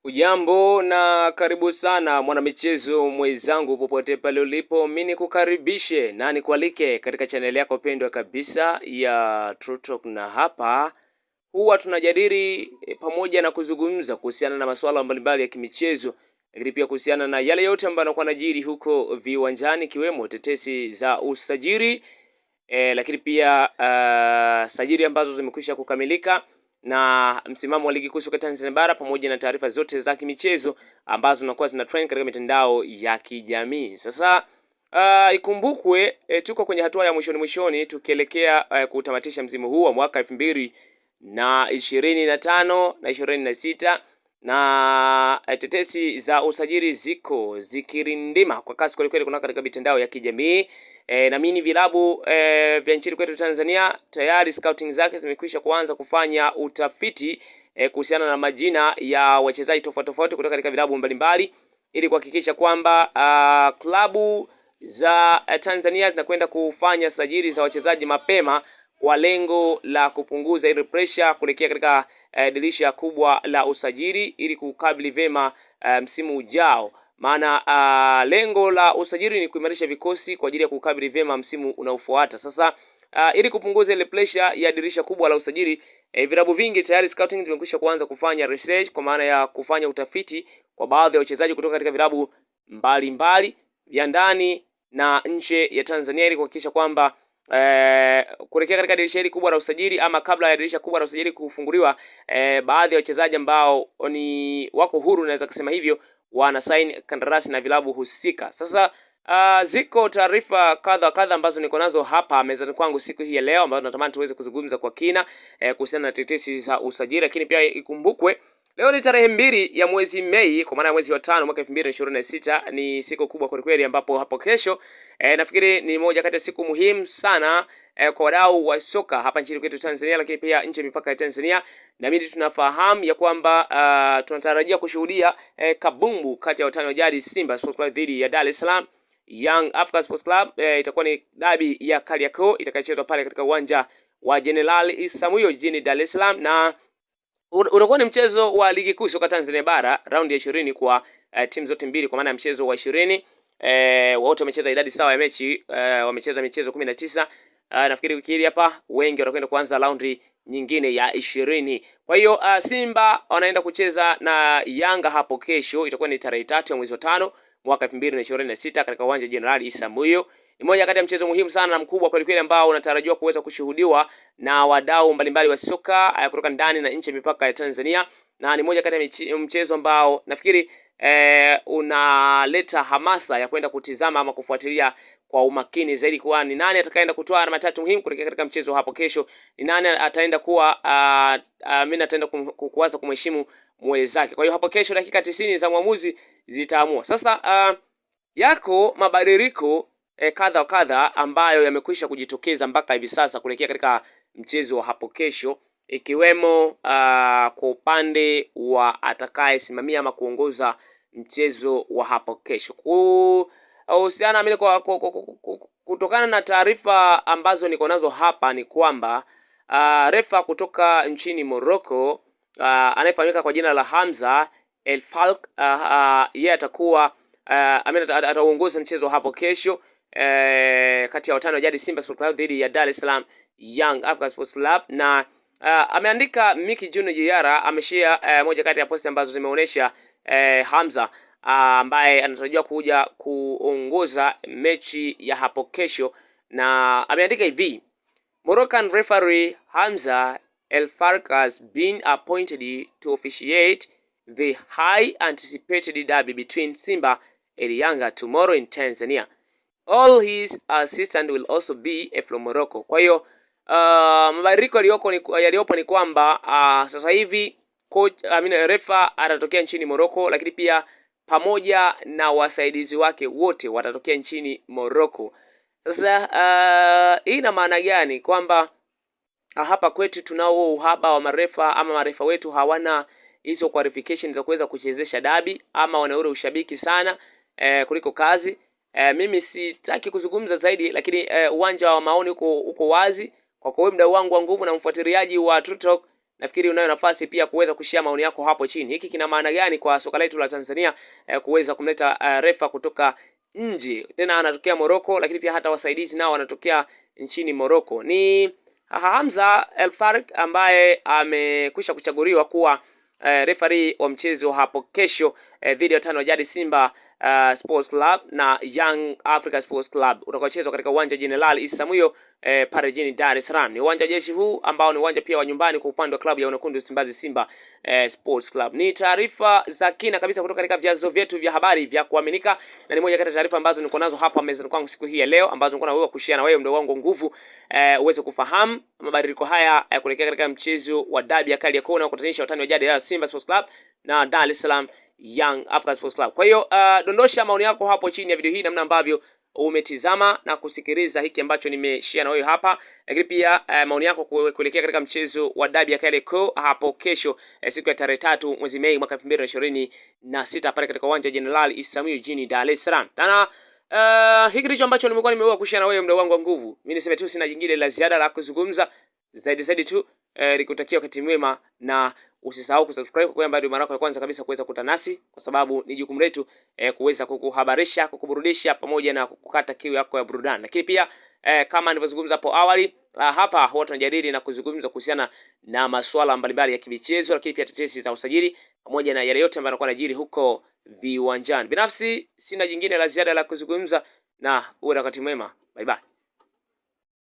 Ujambo na karibu sana mwanamichezo mwenzangu popote pale ulipo, mimi nikukaribishe na nikualike katika channel yako pendwa kabisa ya True Talk, na hapa huwa tunajadili pamoja na kuzungumza kuhusiana na masuala mbalimbali ya kimichezo, lakini pia kuhusiana na yale yote ambayo yanakuwa yanajiri huko viwanjani, kiwemo tetesi za usajili, lakini pia sajili ambazo zimekwisha kukamilika na msimamo wa ligi kuu soka Tanzania bara, pamoja na taarifa zote za kimichezo ambazo zinakuwa zina trend katika mitandao ya kijamii. Sasa ikumbukwe tuko kwenye hatua ya mwishoni tukielekea kutamatisha msimu huu wa mwaka 2025 na 26, na tetesi za usajili ziko zikirindima kwa kasi kweli kuna katika mitandao ya kijamii. Na mimi vilabu vya nchini kwetu Tanzania tayari scouting zake zimekwisha kuanza kufanya utafiti kuhusiana na majina ya wachezaji tofauti kutoka katika vilabu mbalimbali, ili kuhakikisha kwamba klabu za Tanzania zinakwenda kufanya sajili za wachezaji mapema kwa lengo la kupunguza ile pressure kuelekea katika dirisha kubwa la usajili, ili kukabili vema msimu ujao. Maana lengo la usajili ni kuimarisha vikosi kwa ajili ya kukabili vyema msimu unaofuata. Sasa ili kupunguza ile pressure ya dirisha kubwa la usajili, vilabu vingi tayari scouting zimekwisha kuanza kufanya research, kwa maana ya kufanya utafiti kwa baadhi ya wachezaji kutoka katika vilabu mbalimbali vya ndani na nje ya Tanzania, ili kuhakikisha kwamba kuelekea katika dirisha hili kubwa la usajili, ama kabla ya dirisha kubwa la usajili kufunguliwa, baadhi ya wachezaji ambao ni wako huru, naweza kusema hivyo, wana sign kandarasi na vilabu husika. Sasa ziko taarifa kadha ambazo niko nazo hapa mezani kwangu siku hii ya leo, ambazo natamani tuweze kuzungumza kwa kina kuhusiana na tetesi za usajili. Lakini pia ikumbukwe leo ni tarehe 2 ya mwezi Mei, kwa maana ya mwezi wa 5 mwaka 2026. Ni siku kubwa kweli, ambapo hapo kesho nafikiri ni moja kati ya siku muhimu sana kwa wadau wa soka hapa nchini kwetu Tanzania, lakini pia nje mipaka ya Tanzania. Na mimi tunafahamu ya kwamba tunatarajia kushuhudia kabumbu kati ya watani wa jadi Simba Sports Club dhidi ya Dar es Salaam Young Africa Sports Club. Itakuwa ni dabi ya Kariakoo itakayochezwa pale katika uwanja wa General Isamuhyo jijini Dar es Salaam, na unakuwa ni mchezo wa ligi kuu soka Tanzania bara raundi ya 20 kwa timu zote mbili, kwa maana ya mchezo wa 20 wote wamecheza idadi sawa ya mechi, wamecheza michezo 19. Nafikiri wiki hii hapa wengi watakwenda kuanza raundi nyingine ya 20. Kwa hiyo Simba wanaenda kucheza na Yanga hapo kesho, itakuwa ni tarehe 3 ya mwezi wa 5 mwaka 2026 katika uwanja General Isamuhyo. Ni moja kati ya mchezo muhimu sana na mkubwa kweli ambao unatarajiwa kuweza kushuhudiwa na wadau mbalimbali wa soka kutoka ndani na nje mipaka ya Tanzania, na ni moja kati ya mchezo ambao nafikiri unaleta hamasa ya kwenda kutizama ama kufuatilia kwa umakini zaidi, kwa ni nani atakayeenda kutoa alama tatu muhimu kuelekea katika mchezo hapo kesho. Ni nani ataenda kuwa mimi ataenda kuanza kumheshimu mwenzake. Kwa hiyo hapo kesho dakika 90 za mwamuzi zitaamua. Sasa yako mabadiliko kadha ambayo yamekwisha kujitokeza mpaka hivi sasa kuelekea katika mchezo wa hapo kesho, ikiwemo kwa upande wa atakayesimamia ama kuongoza mchezo wa hapo kesho. Kuhusiana mimi kutokana na taarifa ambazo niko nazo hapa ni kwamba refa kutoka nchini Morocco anayefahamika kwa jina la Hamza El Falk, yeye atakuwa ataongoza mchezo hapo kesho kati ya watani wa jadi Simba Sports Club dhidi ya Dar es Salaam Young Africa Sports Club. Na ameandika Miki Junior Jr ameshare moja kati ya posti ambazo zimeonyesha Hamza ambaye anatarajiwa kuja kuongoza mechi ya hapo kesho, na ameandika hivi: Moroccan referee Hamza El Fark has been appointed to officiate the high anticipated derby between Simba and Yanga tomorrow in Tanzania. All his assistant will also be from Morocco. Kwa hiyo mabadiliko yaliyopo ni kwamba sasa hivi refa atatokea nchini Morocco, lakini pia pamoja na wasaidizi wake wote watatokea nchini Morocco. Sasa hii ina maana gani? Kwamba hapa kwetu tunao uhaba wa marefa, ama marefa wetu hawana hizo qualification za kuweza kuchezesha dabi, ama wanaure ushabiki sana kuliko kazi. Mimi sitaki kuzungumza zaidi, lakini uwanja wa maoni uko wazi. Kwa wewe mdau wangu wa nguvu na mfuatiliaji wa True Talk, nafikiri unayo nafasi pia kuweza kushare maoni yako hapo chini. Hiki kina maana gani kwa soka letu la Tanzania kuweza kumleta refa kutoka nje, tena anatokea Morocco, lakini pia hata wasaidizi nao wanatokea nchini Morocco. Ni Hamza El Farik ambaye amekwisha kuchaguliwa kuwa referee wa mchezo hapo kesho dhidi ya watani wa jadi Simba Sports Club na Young Africa Sports Club utakaochezwa katika uwanja Jenerali Isamuhyo pale jijini Dar es Salaam. Ni uwanja jeshi huu ambao ni uwanja pia wa nyumbani kwa upande wa klabu ya Wekundu Msimbazi Simba Sports Club. Ni taarifa za kina kabisa kutoka katika vyanzo vyetu vya habari vya kuaminika, na ni moja kati ya taarifa ambazo niko nazo hapa mezani kwangu siku hii ya leo, ambazo niko na wewe kushare na wewe mdogo wangu nguvu uweze kufahamu mabadiliko haya kuelekea katika mchezo wa dabi ya Kariakoo na kukutanisha watani wa jadi ya Simba Sports Club na Dar es Salaam Young Africa Sports Club. Kwa hiyo dondosha maoni yako hapo chini ya video hii, namna ambavyo umetizama na kusikiliza hiki ambacho nimeshare na wewe hapa, lakini pia maoni yako kuelekea katika mchezo wa dabi ya Kariakoo hapo kesho siku ya tarehe 3 mwezi Mei mwaka 2026 pale katika uwanja wa Jenerali Isamuhyo jijini Dar es Salaam. Tana hiki ndicho ambacho nimekuwa kushare na wewe mdogo wangu wa nguvu. Mimi niseme tu sina jingine la ziada la kuzungumza zaidi tu nikutakia wakati mwema, na usisahau kusubscribe kwa kwamba ndio mara yako ya kwanza kabisa kuweza kukutana nasi, kwa sababu ni jukumu letu kuweza kukuhabarisha, kukuburudisha pamoja na kukata kiu yako ya burudani. Lakini pia kama nilivyozungumza hapo awali, hapa huwa tunajadili na kuzungumza kuhusiana na masuala mbalimbali ya kimichezo, lakini pia tetesi za usajili pamoja na yale yote ambayo yanakuwa yanajiri huko viwanjani. Binafsi sina jingine la ziada la kuzungumza, na uwe na wakati mwema. Bye bye.